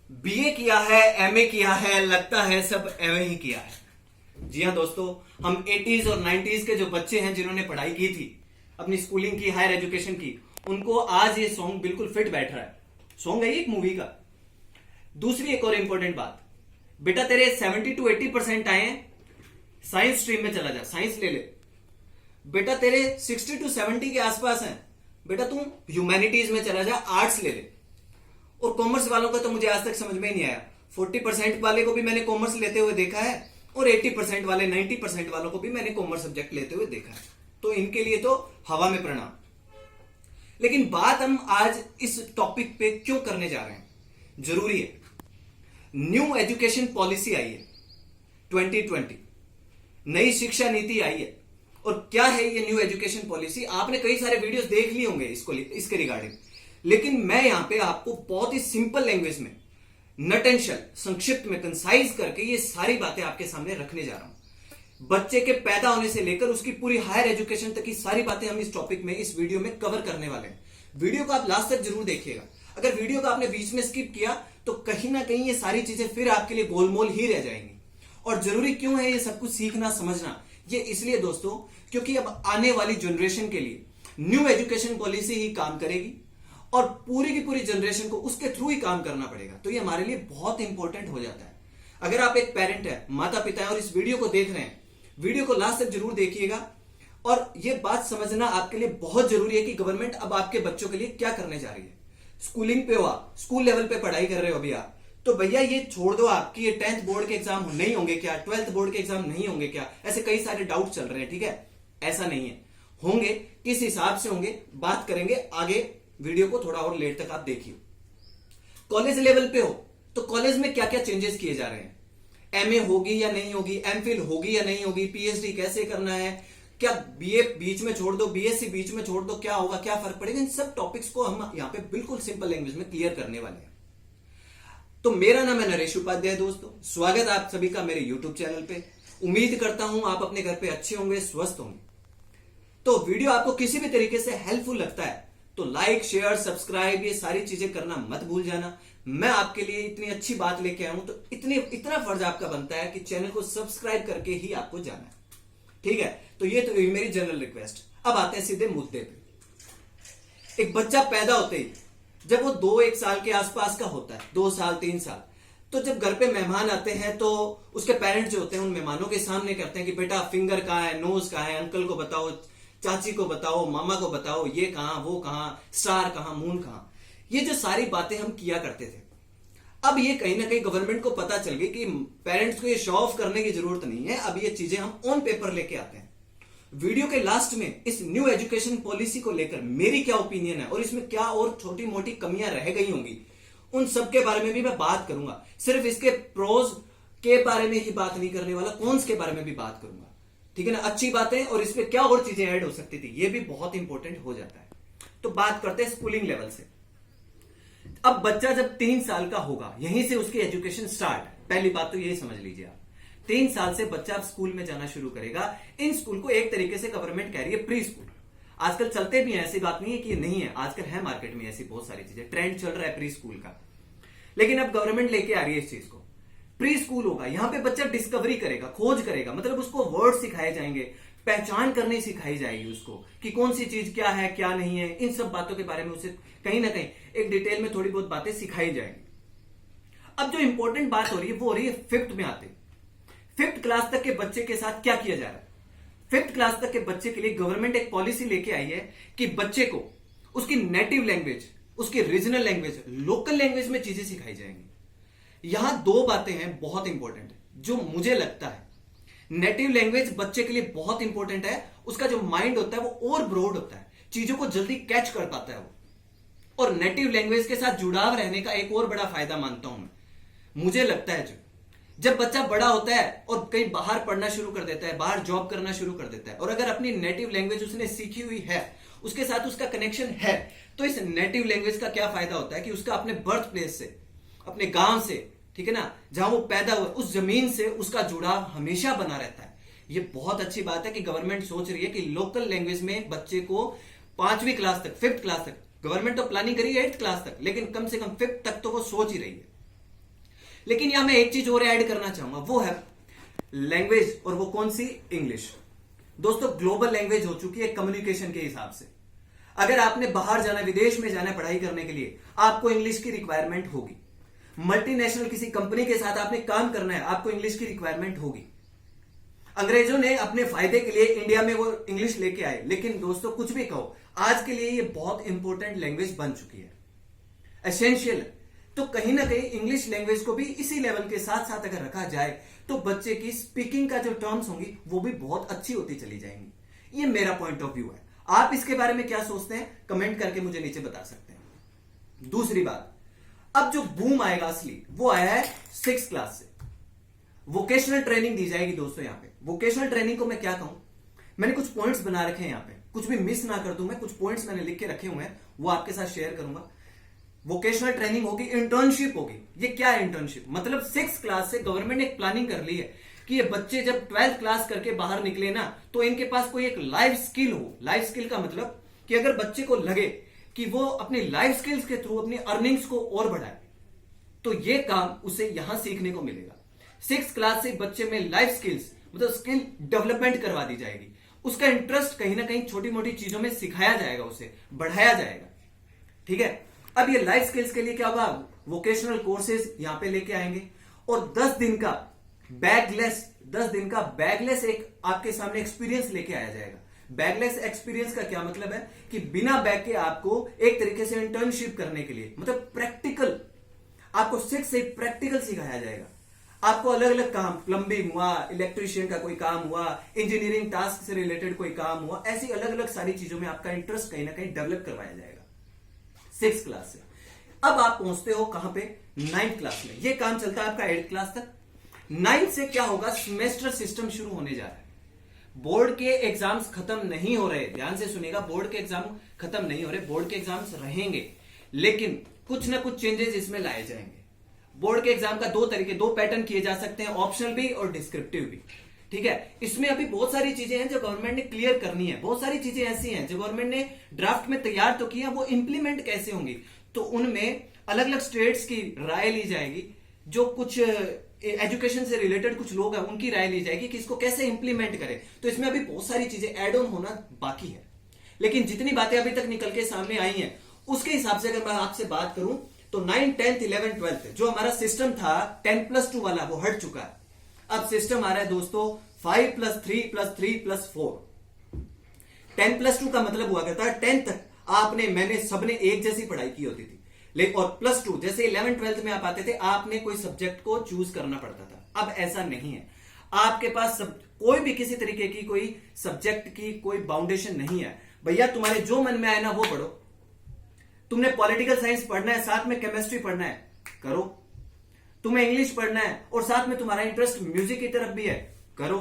BA किया है, MA किया है, लगता है सब एमए ही किया है। जी हाँ दोस्तों, हम 80s और 90s के जो बच्चे हैं जिन्होंने पढ़ाई की थी, अपनी स्कूलिंग की, हायर एजुकेशन की, उनको आज ये सॉन्ग बिल्कुल फिट बैठ रहा है। सॉन्ग है एक मूवी का। दूसरी एक और इंपॉर्टेंट बात, बेटा तेरे 70 to 80% आए हैं, साइंस स्ट्रीम में चला जा, साइंस ले ले। बेटा तेरे 60 to 70 के आसपास हैं, बेटा तू ह्यूमैनिटीज में चला जा, आर्ट्स ले ले। और कॉमर्स वालों का तो मुझे आज तक समझ में ही नहीं आया। 40% वाले को भी मैंने कॉमर्स लेते हुए देखा है और 80% वाले, 90% वालों को भी मैंने कॉमर्स सब्जेक्ट लेते हुए देखा है। तो इनके लिए तो हवा में प्रणाम। लेकिन बात हम आज इस टॉपिक पे क्यों करने जा रहे हैं, जरूरी है। न्यू एजुकेशन पॉलिसी आई है 2020, नई शिक्षा नीति आई है। और क्या है ये न्यू एजुकेशन पॉलिसी? आपने कई सारे वीडियोस देख लिए होंगे इसके रिगार्डिंग, लेकिन मैं यहां पे आपको बहुत ही सिंपल लैंग्वेज में, नट एंड शेल, संक्षिप्त में, कंसाइज करके ये सारी बातें आपके सामने रखने जा रहा हूं। बच्चे के पैदा होने से लेकर उसकी पूरी हायर एजुकेशन तक की सारी बातें हम इस टॉपिक में, इस वीडियो में कवर करने वाले हैं। वीडियो को आप लास्ट तक जरूर देखिएगा। अगर वीडियो को आपने बीच में स्किप किया तो कहीं ना कहीं ये सारी चीजें फिर आपके लिए गोलमोल ही रह जाएंगी। और जरूरी क्यों है ये सब कुछ सीखना, समझना? ये इसलिए दोस्तों, क्योंकि अब आने वाली जनरेशन के लिए न्यू एजुकेशन पॉलिसी ही काम करेगी और पूरी की पूरी जनरेशन को उसके थ्रू ही काम करना पड़ेगा। तो ये हमारे लिए बहुत इंपॉर्टेंट हो जाता है। अगर आप एक पेरेंट है, माता पिता है और इस वीडियो को देख रहे हैं, वीडियो को लास्ट तक जरूर देखिएगा। और ये बात समझना आपके लिए बहुत जरूरी है कि गवर्नमेंट अब आपके बच्चों के लिए क्या करने जा रही है। स्कूलिंग पे हो आप, स्कूल लेवल पे पढ़ाई कर रहे हो अभी आप, तो भैया ये छोड़ दो आपकी ये 10th बोर्ड के एग्जाम नहीं होंगे क्या, 12th बोर्ड के एग्जाम नहीं होंगे क्या, ऐसे कई सारे डाउट चल रहे हैं। ठीक है, ऐसा नहीं है। होंगे, किस हिसाब से होंगे बात करेंगे आगे। वीडियो को थोड़ा और लेट तक आप देखिए। कॉलेज लेवल पे हो तो कॉलेज में क्या क्या चेंजेस किए जा रहे हैं, एमए होगी या नहीं होगी, एमफिल होगी या नहीं होगी, पीएचडी कैसे करना है, क्या बीए बीच में छोड़ दो, बीएससी बीच में छोड़ दो, क्या होगा, क्या फर्क पड़ेगा, इन सब टॉपिक्स को हम यहां पे बिल्कुल सिंपल लैंग्वेज में क्लियर करने वाले हैं। तो मेरा नाम है नरेश उपाध्याय। दोस्तों, स्वागत आप सभी का मेरे यूट्यूब चैनल पे। उम्मीद करता हूं आप अपने घर पे अच्छे होंगे, स्वस्थ होंगे। तो वीडियो आपको किसी भी तरीके से हेल्पफुल लगता है तो लाइक, शेयर, सब्सक्राइब, ये सारी चीजें करना मत भूल जाना। मैं आपके लिए इतनी अच्छी बात लेके आया हूं तो इतना फर्ज आपका बनता है कि चैनल को सब्सक्राइब करके ही आपको जाना है। ठीक है, तो ये तो मेरी जनरल रिक्वेस्ट। अब आते हैं सीधे मुद्दे पे। एक बच्चा पैदा होते ही, जब वो 2-1 साल के आसपास का होता है, 2 साल 3 साल, तो जब घर पे मेहमान आते हैं तो उसके पेरेंट्स जो होते हैं उन मेहमानों के सामने करते हैं कि बेटा फिंगर कहाँ है, नोज कहाँ है, अंकल को बताओ, चाची को बताओ, मामा को बताओ, ये कहां, वो कहां, स्टार कहां, मून कहां। ये जो सारी बातें हम किया करते थे, अब ये कहीं ना कहीं गवर्नमेंट को पता चल गई कि पेरेंट्स को ये शो ऑफ करने की जरूरत नहीं है। अब ये चीजें हम ऑन पेपर लेके आते हैं। वीडियो के लास्ट में इस न्यू एजुकेशन पॉलिसी को लेकर मेरी क्या ओपिनियन है और इसमें क्या और छोटी मोटी कमियां रह गई होंगी, उन सब के बारे में भी मैं बात करूंगा। सिर्फ इसके प्रोज के बारे में ही बात नहीं करने वाला, कॉन्स के बारे में भी बात करूंगा। ठीक है ना, अच्छी बातें और इसमें क्या और चीजें ऐड हो सकती थी, ये भी बहुत इंपॉर्टेंट हो जाता है। तो बात करते हैं स्कूलिंग लेवल से। अब बच्चा जब 3 साल का होगा, यहीं से उसकी एजुकेशन स्टार्ट है। पहली बात तो यही समझ लीजिए आप, 3 साल से बच्चा अब स्कूल में जाना शुरू करेगा। इन स्कूल को एक तरीके से गवर्नमेंट कह रही है प्री स्कूल। आजकल चलते भी हैं, ऐसी बात नहीं है कि ये नहीं है, आजकल है मार्केट में ऐसी बहुत सारी चीजें, ट्रेंड चल रहा है प्री स्कूल का। लेकिन अब गवर्नमेंट लेके आ रही है इस चीज को, प्री स्कूल होगा। यहां पे बच्चा डिस्कवरी करेगा, खोज करेगा, मतलब उसको वर्ड सिखाए जाएंगे, पहचान करनी सिखाई जाएगी उसको कि कौन सी चीज क्या है, क्या नहीं है। इन सब बातों के बारे में उसे कहीं ना कहीं एक डिटेल में थोड़ी बहुत बातें सिखाई जाएंगी। अब जो इंपॉर्टेंट बात हो रही है वो हो रही है 5th में आते। 5th क्लास तक के बच्चे के साथ क्या किया जा रहा है? 5th क्लास तक के बच्चे के लिए गवर्नमेंट एक पॉलिसी लेके आई है कि बच्चे को उसकी नेटिव लैंग्वेज, उसकी रीजनल लैंग्वेज, लोकल लैंग्वेज में चीजें सिखाई जाएंगी। यहां 2 बातें हैं बहुत इंपॉर्टेंट जो मुझे लगता है। नेटिव लैंग्वेज बच्चे के लिए बहुत इंपॉर्टेंट है। उसका जो माइंड होता है वो और ब्रॉड होता है, चीजों को जल्दी कैच कर पाता है वो। और नेटिव लैंग्वेज के साथ जुड़ाव रहने का एक और बड़ा फायदा मानता हूं मैं, मुझे लगता है जब बच्चा बड़ा होता है और कहीं बाहर पढ़ना शुरू कर देता है, बाहर जॉब करना शुरू कर देता है, और अगर अपनी नेटिव लैंग्वेज उसने सीखी हुई है, उसके साथ उसका कनेक्शन है, तो इस नेटिव लैंग्वेज का क्या फायदा होता है कि उसका अपने बर्थ प्लेस से, अपने गांव से, ठीक है ना, जहां वो पैदा हुआ, उस जमीन से उसका जुड़ाव हमेशा बना रहता है। ये बहुत अच्छी बात है कि गवर्नमेंट सोच रही है कि लोकल लैंग्वेज में बच्चे को 5वीं क्लास तक, 5th क्लास तक, गवर्नमेंट तो प्लानिंग करी है 8th क्लास तक, लेकिन कम से कम 5th तक तो वो सोच ही रही है। लेकिन यहां मैं एक चीज और ऐड करना चाहूंगा, वो है लैंग्वेज, और वो कौन सी? इंग्लिश। दोस्तों ग्लोबल लैंग्वेज हो चुकी है कम्युनिकेशन के हिसाब से। अगर आपने बाहर जाना, विदेश में जाना पढ़ाई करने के लिए, आपको इंग्लिश की रिक्वायरमेंट होगी। मल्टीनेशनल किसी कंपनी के साथ आपने काम करना है, आपको इंग्लिश की रिक्वायरमेंट होगी। अंग्रेजों ने अपने फायदे के लिए इंडिया में वो इंग्लिश लेके आए, लेकिन दोस्तों कुछ भी कहो, आज के लिए ये बहुत इंपॉर्टेंट लैंग्वेज बन चुकी है, एसेंशियल। तो कहीं ना कहीं इंग्लिश लैंग्वेज को भी इसी लेवल के साथ साथ अगर रखा जाए तो बच्चे की स्पीकिंग का जो टर्म्स होंगी वो भी बहुत अच्छी होती चली जाएंगी। ये मेरा पॉइंट ऑफ व्यू है। आप इसके बारे में क्या सोचते हैं कमेंट करके मुझे नीचे बता सकते हैं। दूसरी बात, अब जो बूम आएगा असली वो आया है 6th क्लास से। वोकेशनल ट्रेनिंग दी जाएगी दोस्तों। यहां पे वोकेशनल ट्रेनिंग को मैं क्या कहूं, मैंने कुछ पॉइंट्स बना रखे हैं यहां पे, कुछ भी मिस ना कर दूं मैं, कुछ पॉइंट्स मैंने लिख के रखे हुए हैं, वो आपके साथ शेयर करूंगा। वोकेशनल ट्रेनिंग होगी, इंटर्नशिप होगी। ये क्या है इंटर्नशिप? मतलब 6th क्लास से गवर्नमेंट ने एक प्लानिंग कर ली है कि ये बच्चे जब 12th क्लास करके बाहर निकले ना, तो इनके पास कोई एक लाइफ स्किल हो। लाइफ स्किल का मतलब कि अगर बच्चे को लगे कि वो अपनी लाइफ स्किल्स के थ्रू अपनी अर्निंग्स को और बढ़ाए, तो ये काम उसे यहां सीखने को मिलेगा। 6th क्लास से बच्चे में लाइफ स्किल्स मतलब स्किल डेवलपमेंट करवा दी जाएगी। उसका इंटरेस्ट कहीं ना कहीं छोटी मोटी चीजों में सिखाया जाएगा, उसे बढ़ाया जाएगा। ठीक है, अब ये लाइफ स्किल्स के लिए क्या होगा, वोकेशनल कोर्सेज यहां पे लेके आएंगे, और 10 दिन का बैगलेस एक आपके सामने एक्सपीरियंस लेके आया जाएगा। बैगलेस एक्सपीरियंस का क्या मतलब है कि बिना बैग के आपको एक तरीके से इंटर्नशिप करने के लिए, मतलब प्रैक्टिकल, आपको 6 से प्रैक्टिकल सिखाया जाएगा। आपको अलग अलग काम, प्लम्बिंग हुआ, इलेक्ट्रिशियन का कोई काम हुआ, इंजीनियरिंग टास्क से रिलेटेड कोई काम हुआ, ऐसी अलग अलग सारी चीजों में आपका इंटरेस्ट कहीं ना कहीं डेवलप करवाया जाएगा 6th क्लास से। अब आप पहुंचते हो कहां पे, 9th क्लास में। यह काम चलता है आपका 8th क्लास तक। 9th से क्या होगा, सेमेस्टर सिस्टम शुरू होने जा रहा है। बोर्ड के एग्जाम्स खत्म नहीं हो रहे, ध्यान से सुनिएगा, बोर्ड के एग्जाम खत्म नहीं हो रहे, बोर्ड के एग्जाम्स रहेंगे, लेकिन कुछ ना कुछ चेंजेस इसमें लाए जाएंगे। बोर्ड के एग्जाम का दो पैटर्न किए जा सकते हैं, ऑप्शनल भी और डिस्क्रिप्टिव भी। ठीक है, इसमें अभी बहुत सारी चीजें हैं जो गवर्नमेंट ने क्लियर करनी है। बहुत सारी चीजें ऐसी हैं जो गवर्नमेंट ने ड्राफ्ट में तैयार तो किया, वो इंप्लीमेंट कैसे होंगी, तो उनमें अलग अलग स्टेट्स की राय ली जाएगी। जो कुछ एजुकेशन से रिलेटेड कुछ लोग हैं उनकी राय ली जाएगी कि इसको कैसे इंप्लीमेंट करें। तो इसमें अभी बहुत सारी चीजें एड ऑन होना बाकी है, लेकिन जितनी बातें अभी तक निकल के सामने आई हैं उसके हिसाब से अगर मैं आपसे बात करूं तो 9, 10, 11, 12 जो हमारा सिस्टम था 10+2 वाला, वो हट चुका है। अब सिस्टम आ रहा है दोस्तों 5+3+3+4। 10+2 का मतलब हुआ करता है 10 तक मैंने सबने एक जैसी पढ़ाई की होती थी, लेकिन और +2 जैसे 11, 12 में आप आते थे, आपने कोई सब्जेक्ट को चूज करना पड़ता था। अब ऐसा नहीं है, आपके पास कोई भी किसी तरीके की कोई सब्जेक्ट की कोई बाउंडेशन नहीं है। भैया तुम्हारे जो मन में आए ना वो पढ़ो। तुमने पॉलिटिकल साइंस पढ़ना है, साथ में केमिस्ट्री पढ़ना है, करो। तुम्हें इंग्लिश पढ़ना है और साथ में तुम्हारा इंटरेस्ट म्यूजिक की तरफ भी है, करो।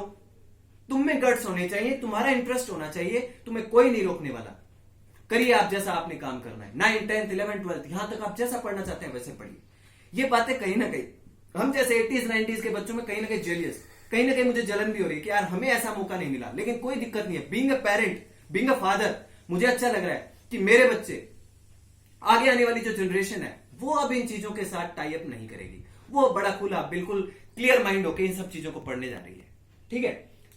तुम में गट्स होने चाहिए, तुम्हारा इंटरेस्ट होना चाहिए, तुम्हें कोई नहीं रोकने वाला। करिए आप जैसा आपने काम करना है। 9, 10, 11, 12 यहां तक आप जैसा पढ़ना चाहते हैं वैसे पढ़िए। ये बातें कहीं ना कहीं हम जैसे 80s 90s के बच्चों में कहीं ना कहीं जेलियस, कहीं ना कहीं मुझे जलन भी हो रही है कि यार हमें ऐसा मौका नहीं मिला। लेकिन कोई दिक्कत नहीं है, being a parent, being a father, मुझे अच्छा लग रहा है कि मेरे बच्चे, आगे आने वाली जो जनरेशन है वो अब इन चीजों के साथ टाई अप नहीं करेगी। वो बड़ा खुला, बिल्कुल क्लियर माइंड होकर इन सब चीजों को पढ़ने जा रही है। ठीक है,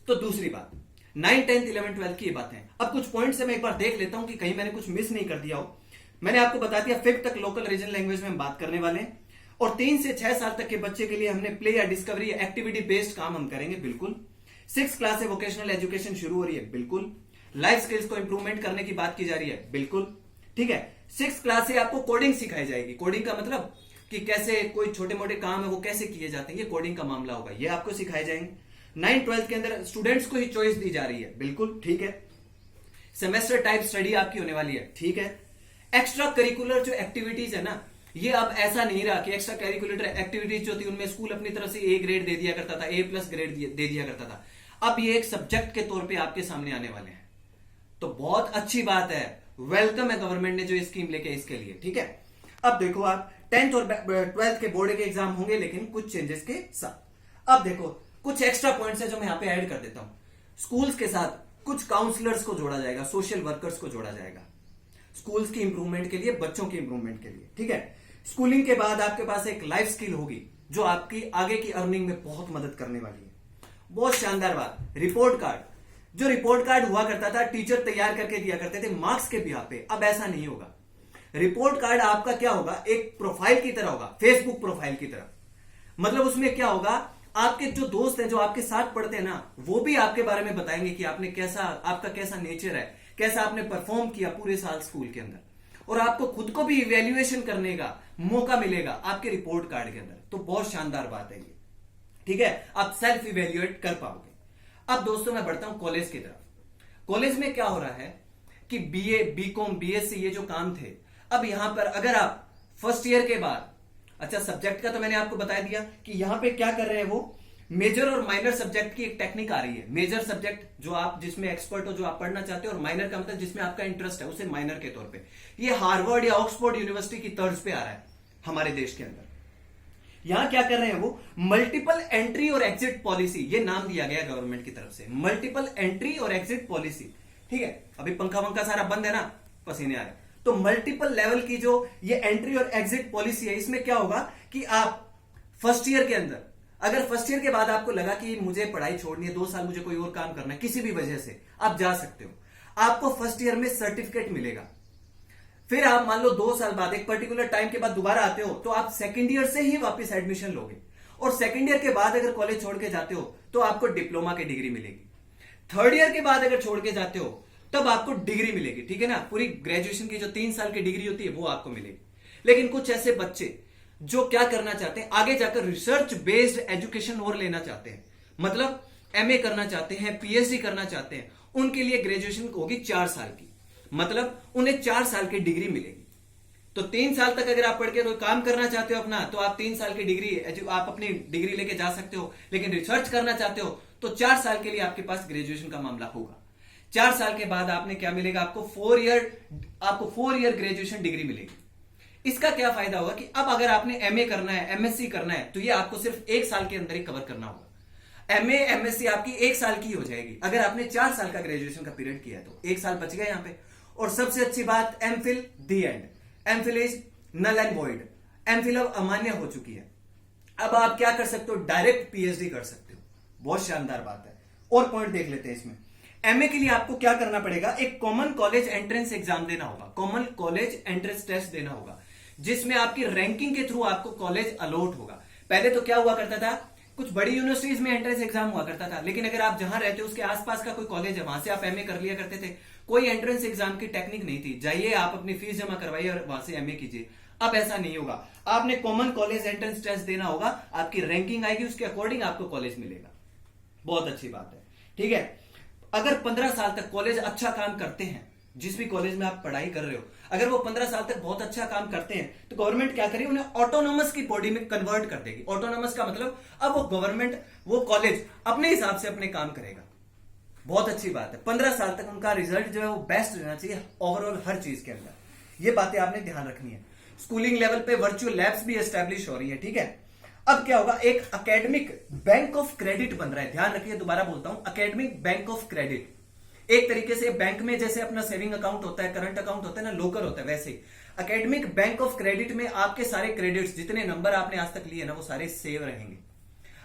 तो दूसरी बात 9, 10, 11, 12 की ये बातें। अब कुछ पॉइंट से मैं एक बार देख लेता हूं कि कहीं मैंने कुछ मिस नहीं कर दिया हो। मैंने आपको बता दिया 5th तक लोकल रीजनल लैंग्वेज में हम बात करने वाले हैं, और 3 से 6 साल तक के बच्चे के लिए हमने प्ले या डिस्कवरी एक्टिविटी बेस्ड काम हम करेंगे, बिल्कुल। 6th क्लास से वोकेशनल एजुकेशन शुरू हो रही है, बिल्कुल। लाइफ स्किल्स को इंप्रूवमेंट करने की बात की जा रही है, बिल्कुल। ठीक है, 6th क्लास से आपको कोडिंग सिखाई जाएगी। कोडिंग का मतलब कि कैसे कोई छोटे मोटे काम है वो कैसे किए जाते हैं, ये कोडिंग का मामला होगा, ये आपको सिखाए जाएंगे। 9, 12 के अंदर स्टूडेंट्स को ही चॉइस दी जा रही है, बिल्कुल ठीक है। सेमेस्टर टाइप स्टडी आपकी होने वाली है, ठीक है। एक्स्ट्रा करिकुलर जो एक्टिविटीज है ना, ये अब ऐसा नहीं रहा कि एक्स्ट्रा करिकुलर एक्टिविटीज जो थी उनमें स्कूल अपनी तरफ से A ग्रेड दे दिया करता था, A+ ग्रेड दे दिया करता था। अब ये एक सब्जेक्ट के तौर पे आपके सामने आने वाले हैं, तो बहुत अच्छी बात है, वेलकम है गवर्नमेंट ने जो स्कीम लेके इसके लिए। ठीक है, अब देखो आप 10th और 12th के बोर्ड के एग्जाम होंगे, लेकिन कुछ चेंजेस के साथ। अब देखो कुछ एक्स्ट्रा पॉइंट्स है जो मैं यहां पे ऐड कर देता हूं। स्कूल्स के साथ कुछ काउंसलर्स को जोड़ा जाएगा, सोशल वर्कर्स को जोड़ा जाएगा, स्कूल्स की इंप्रूवमेंट के लिए, बच्चों की इंप्रूवमेंट के लिए। ठीक है, स्कूलिंग के बाद आपके पास एक लाइफ स्किल होगी, जो आपकी आगे की अर्निंग में बहुत मदद करने वाली है। बहुत शानदार बात, रिपोर्ट कार्ड। जो रिपोर्ट कार्ड हुआ करता था टीचर तैयार करके दिया करते थे मार्क्स के बिहाफ पे, अब ऐसा नहीं होगा। रिपोर्ट कार्ड आपका क्या होगा, एक प्रोफाइल की तरह होगा, फेसबुक प्रोफाइल की तरह। मतलब उसमें क्या होगा, आपके जो दोस्त हैं जो आपके साथ पढ़ते हैं ना, वो भी आपके बारे में बताएंगे कि आपने कैसा, आपका कैसा नेचर है, कैसा आपने परफॉर्म किया पूरे साल स्कूल के अंदर। और आपको खुद को भी इवेल्युएशन करने का मौका मिलेगा आपके रिपोर्ट कार्ड के अंदर। तो बहुत शानदार बात है ये, ठीक है, आप सेल्फ इवेल्युएट कर पाओगे। अब दोस्तों मैं बढ़ता हूं कॉलेज की तरफ। कॉलेज में क्या हो रहा है कि बीए, बीकॉम, बीएससी ये जो काम थे, अब यहां पर अगर आप फर्स्ट ईयर के बाद, अच्छा सब्जेक्ट का तो मैंने आपको बता दिया कि यहां पे क्या कर रहे हैं, वो मेजर और माइनर सब्जेक्ट की एक टेक्निक आ रही है। मेजर सब्जेक्ट जो आप जिसमें एक्सपर्ट हो, जो आप पढ़ना चाहते हो, और माइनर का मतलब जिसमें आपका इंटरेस्ट है, उसे माइनर के तौर पे। ये हार्वर्ड या ऑक्सफोर्ड यूनिवर्सिटी की तर्ज पे आ रहा है हमारे देश के अंदर। यहां क्या कर रहे हैं वो, मल्टीपल एंट्री और एग्जिट पॉलिसी, ये नाम दिया गया गवर्नमेंट की तरफ से, मल्टीपल एंट्री और एग्जिट पॉलिसी। ठीक है, अभी पंखा वंखा सारा बंद है ना, पसीने आ रहे, तो मल्टीपल लेवल की जो ये एंट्री और एग्जिट पॉलिसी है, इसमें क्या होगा कि आप फर्स्ट ईयर के अंदर, अगर फर्स्ट ईयर के बाद आपको लगा कि मुझे पढ़ाई छोड़नी है, 2 साल मुझे कोई और काम करना है, किसी भी वजह से आप जा सकते हो। आपको फर्स्ट ईयर में सर्टिफिकेट मिलेगा। फिर आप मान लो 2 साल बाद, एक पर्टिकुलर टाइम के बाद दोबारा आते हो, तो आप सेकंड ईयर से ही वापस एडमिशन लोगे। और सेकंड ईयर के बाद अगर कॉलेज छोड़ के जाते हो तो आपको डिप्लोमा की डिग्री मिलेगी। थर्ड ईयर के बाद अगर छोड़ के जाते हो तब आपको डिग्री मिलेगी, ठीक है ना, पूरी ग्रेजुएशन की जो 3 साल की डिग्री होती है वो आपको मिलेगी। लेकिन कुछ ऐसे बच्चे जो क्या करना चाहते हैं, आगे जाकर रिसर्च बेस्ड एजुकेशन और लेना चाहते हैं, मतलब एमए करना चाहते हैं, पीएचडी करना चाहते हैं, उनके लिए ग्रेजुएशन होगी 4 साल की, मतलब उन्हें 4 साल की डिग्री मिलेगी। तो 3 साल तक अगर आप पढ़ के कोई काम करना चाहते हो अपना, तो आप 3 साल की डिग्री, आप अपनी डिग्री लेके जा सकते हो। लेकिन रिसर्च करना चाहते हो तो 4 साल के लिए आपके पास ग्रेजुएशन का मामला होगा। 4 साल के बाद आपने क्या मिलेगा, आपको 4 ईयर ग्रेजुएशन डिग्री मिलेगी। इसका क्या फायदा होगा कि अब अगर आपने एमए करना है, एमएससी करना है, तो ये आपको सिर्फ 1 साल के अंदर ही कवर करना होगा। एमए, एमएससी आपकी 1 साल की हो जाएगी। अगर आपने 4 साल का ग्रेजुएशन का पीरियड किया है तो 1 साल बच गया यहां पे। और सबसे अच्छी बात, MPhil the end, MPhil is null and void, MPhil अब अमान्य हो चुकी है। अब आप क्या कर सकते हो, डायरेक्ट पीएचडी कर सकते हो। बहुत शानदार बात है। और पॉइंट देख लेते हैं इसमें। एमए के लिए आपको क्या करना पड़ेगा, एक कॉमन कॉलेज एंट्रेंस एग्जाम देना होगा, कॉमन कॉलेज एंट्रेंस टेस्ट देना होगा, जिसमें आपकी रैंकिंग के थ्रू आपको कॉलेज अलॉट होगा। पहले तो क्या हुआ करता था, कुछ बड़ी यूनिवर्सिटीज में एंट्रेंस एग्जाम हुआ करता था, लेकिन अगर आप जहां रहते हो उसके आसपास का कोई कॉलेज है, वहां से आप एमए कर लिया करते थे। कोई एंट्रेंस एग्जाम की टेक्निक नहीं थी, जाइए आप अपनी फीस जमा करवाइए और वहां से एमए कीजिए। अब ऐसा नहीं होगा, आपने कॉमन कॉलेज एंट्रेंस टेस्ट देना होगा, आपकी रैंकिंग आएगी, उसके अकॉर्डिंग आपको कॉलेज मिलेगा। बहुत अच्छी बात है, ठीक है। अगर 15 साल तक कॉलेज अच्छा काम करते हैं, जिस भी कॉलेज में आप पढ़ाई कर रहे हो, अगर वो 15 साल तक बहुत अच्छा काम करते हैं, तो गवर्नमेंट क्या करेगी, उन्हें ऑटोनोमस की बॉडी में कन्वर्ट कर देगी। ऑटोनोमस का मतलब अब वो गवर्नमेंट, वो कॉलेज अपने हिसाब से अपने काम करेगा। बहुत अच्छी बात है। 15 साल तक उनका रिजल्ट जो है वो बेस्ट रहना चाहिए ओवरऑल हर चीज के अंदर। ये बातें आपने ध्यान रखनी है। स्कूलिंग लेवल पे वर्चुअल लैब्स भी एस्टेब्लिश हो रही है, ठीक है। अब क्या होगा, एक एकेडमिक बैंक ऑफ क्रेडिट बन रहा है। ध्यान रखिए, दोबारा बोलता हूं, एकेडमिक बैंक ऑफ क्रेडिट। एक तरीके से बैंक में जैसे अपना सेविंग अकाउंट होता है, करंट अकाउंट होता है ना, लोकर होता है, वैसे एकेडमिक बैंक ऑफ क्रेडिट में आपके सारे क्रेडिट्स, जितने नंबर आपने आज तक लिए ना, वो सारे सेव रहेंगे।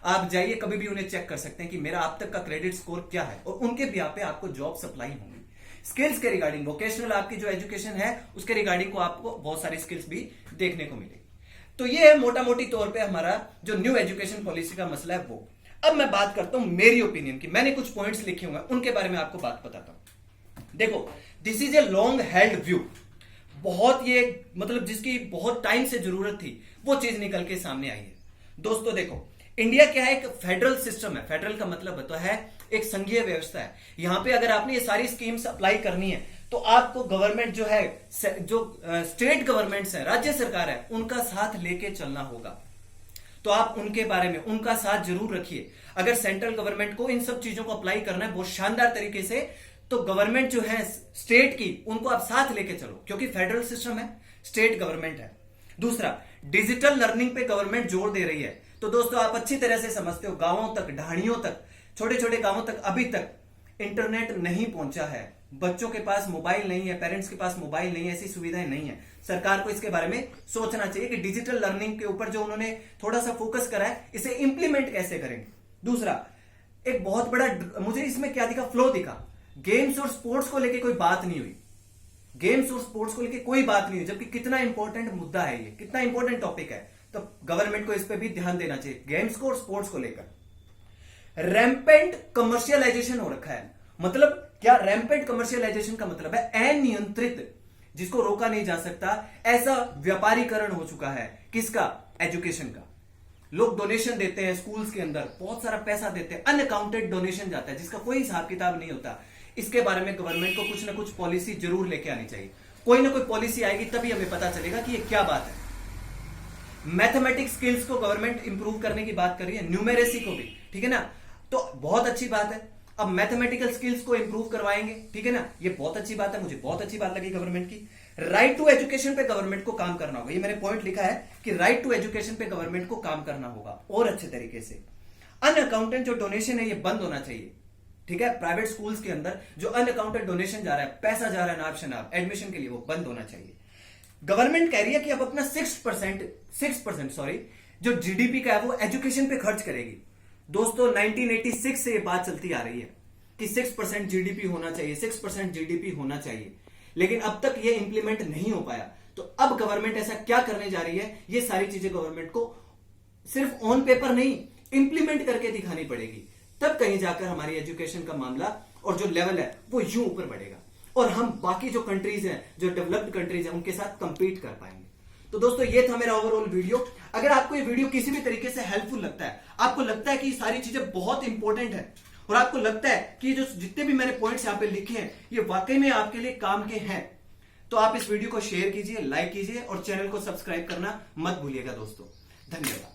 आप जाइए कभी भी उन्हें चेक कर सकते हैं कि मेरा अब तक का क्रेडिट स्कोर क्या है, और उनके बिहाफ पे आपको जॉब सप्लाई होंगी। स्किल्स के रिगार्डिंग, वोकेशनल आपकी जो एजुकेशन है उसके रिगार्डिंग को आपको बहुत सारी स्किल्स भी देखने को मिलेगी। तो ये है मोटा मोटी तौर पे हमारा जो न्यू एजुकेशन पॉलिसी का मसला है वो। अब मैं बात करता हूं मेरी ओपिनियन की, मैंने कुछ पॉइंट्स लिखे हुए हैं, उनके बारे में आपको बात बताता हूं। देखो, this is a long held view. बहुत ये मतलब जिसकी बहुत टाइम से जरूरत थी, वो चीज निकल के सामने आई है। दोस्तों देखो, इंडिया क्या है, एक फेडरल सिस्टम है। फेडरल का मतलब होता है एक संघीय व्यवस्था है। यहां पे अगर आपने ये सारी स्कीम्स अप्लाई करनी है, तो आपको गवर्नमेंट जो है, जो स्टेट गवर्नमेंट्स है, राज्य सरकार है, उनका साथ लेके चलना होगा। तो आप उनके बारे में उनका साथ जरूर रखिए। अगर सेंट्रल गवर्नमेंट को इन सब चीजों को अप्लाई करना है बहुत शानदार तरीके से, तो गवर्नमेंट जो है स्टेट की, उनको आप साथ लेके चलो, क्योंकि फेडरल सिस्टम है, स्टेट गवर्नमेंट है। दूसरा, डिजिटल लर्निंग पे गवर्नमेंट जोर दे रही है। तो दोस्तों आप अच्छी तरह से समझते हो, गांवों तक, ढाणियों तक, छोटे छोटे गांवों तक अभी तक इंटरनेट नहीं पहुंचा है। बच्चों के पास मोबाइल नहीं है, पेरेंट्स के पास मोबाइल नहीं है, ऐसी सुविधाएं नहीं है। सरकार को इसके बारे में सोचना चाहिए कि डिजिटल लर्निंग के ऊपर जो उन्होंने थोड़ा सा फोकस करा है, इसे इंप्लीमेंट कैसे करेंगे। दूसरा, एक बहुत बड़ा मुझे इसमें क्या दिखा, फ्लो दिखा। गेम्स और स्पोर्ट्स को लेके कोई बात नहीं हुई, गेम्स और स्पोर्ट्स को लेके कोई बात नहीं हुई, जबकि कितना इंपॉर्टेंट मुद्दा है ये, कितना इंपॉर्टेंट टॉपिक है। तो गवर्नमेंट को इस पे भी ध्यान देना चाहिए, गेम्स को और स्पोर्ट्स को लेकर। रैम्पेंट कमर्शियलाइजेशन हो रखा है, मतलब क्या रैम्पेंट कमर्शियलाइजेशन का मतलब है अनियंत्रित, जिसको रोका नहीं जा सकता, ऐसा व्यापारीकरण हो चुका है। किसका? एजुकेशन का। लोग डोनेशन देते हैं स्कूल्स के अंदर, बहुत सारा पैसा देते हैं, अनअकाउंटेड डोनेशन जाता है जिसका कोई हिसाब किताब नहीं होता। इसके बारे में गवर्नमेंट को कुछ ना कुछ पॉलिसी जरूर लेके आनी चाहिए। कोई ना कोई पॉलिसी आएगी तभी हमें पता चलेगा कि ये क्या बात है। मैथमेटिक्स स्किल्स को गवर्नमेंट इंप्रूव करने की बात कर रही है, न्यूमेरेसी को भी, ठीक है ना, तो बहुत अच्छी बात है। अब मैथमेटिकल स्किल्स को इंप्रूव करवाएंगे, ठीक है ना, ये बहुत अच्छी बात है, मुझे बहुत अच्छी बात लगी गवर्नमेंट की। राइट टू एजुकेशन पे गवर्नमेंट को काम करना होगा, ये मैंने पॉइंट लिखा है कि राइट टू एजुकेशन पे गवर्नमेंट को काम करना होगा और अच्छे तरीके से। अनअकाउंटेड जो डोनेशन है ये बंद होना चाहिए, ठीक है। प्राइवेट स्कूल्स के अंदर जो अनअकाउंटेड डोनेशन जा रहा है, पैसा जा रहा है नाप शनाप एडमिशन के लिए, वो बंद होना चाहिए। गवर्नमेंट कह रही है कि अब अपना 6% जो जीडीपी का है वो एजुकेशन पे खर्च करेगी। दोस्तों 1986 से ये बात चलती आ रही है कि 6% जीडीपी होना चाहिए, 6% जीडीपी होना चाहिए, लेकिन अब तक ये इंप्लीमेंट नहीं हो पाया। तो अब गवर्नमेंट ऐसा क्या करने जा रही है, ये सारी चीजें गवर्नमेंट को सिर्फ ऑन पेपर नहीं, इंप्लीमेंट करके दिखानी पड़ेगी, तब कहीं जाकर हमारी एजुकेशन का मामला और जो लेवल है वो यूं ऊपर बढ़ेगा और हम बाकी जो कंट्रीज हैं, जो डेवलप्ड कंट्रीज हैं, उनके साथ कंपीट कर पाएंगे। तो दोस्तों ये था मेरा ओवरऑल वीडियो। अगर आपको ये वीडियो किसी भी तरीके से हेल्पफुल लगता है, आपको लगता है कि ये सारी चीजें बहुत इंपॉर्टेंट है और आपको लगता है कि जो जितने भी मैंने पॉइंट्स यहां पे लिखे हैं ये वाकई में आपके लिए काम के हैं, तो आप इस वीडियो को शेयर कीजिए, लाइक कीजिए और चैनल को सब्सक्राइब करना मत भूलिएगा दोस्तों। धन्यवाद।